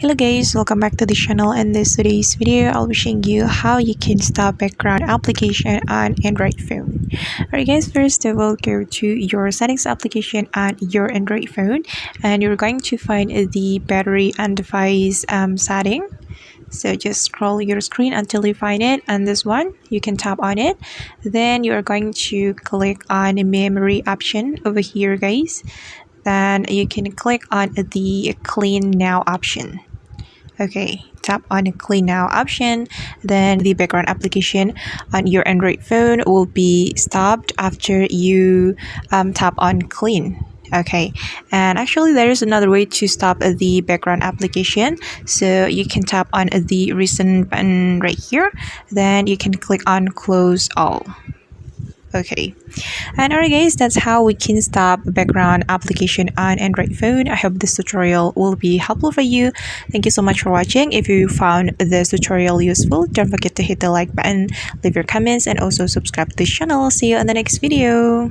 Hello guys, welcome back to the channel. In this today's video, I'll be showing you how you can stop background application on Android phone. Alright guys, first of all, go to your settings application on your Android phone and you're going to find the battery and device setting. So just scroll your screen until you find it, and this one you can tap on it. Then you are going to click on the memory option over here guys. Then you can click on the clean now option. Okay, tap on the clean now option. Then the background application on your Android phone will be stopped after you tap on clean. Okay, and actually there is another way to stop the background application. So you can tap on the recent button right here. Then you can click on close all. Okay, and alright guys, that's how we can stop background application on Android phone. I hope this tutorial will be helpful for you. Thank you so much for watching. If you found this tutorial useful, don't forget to hit the like button, leave your comments, and also subscribe to this channel. See you in the next video.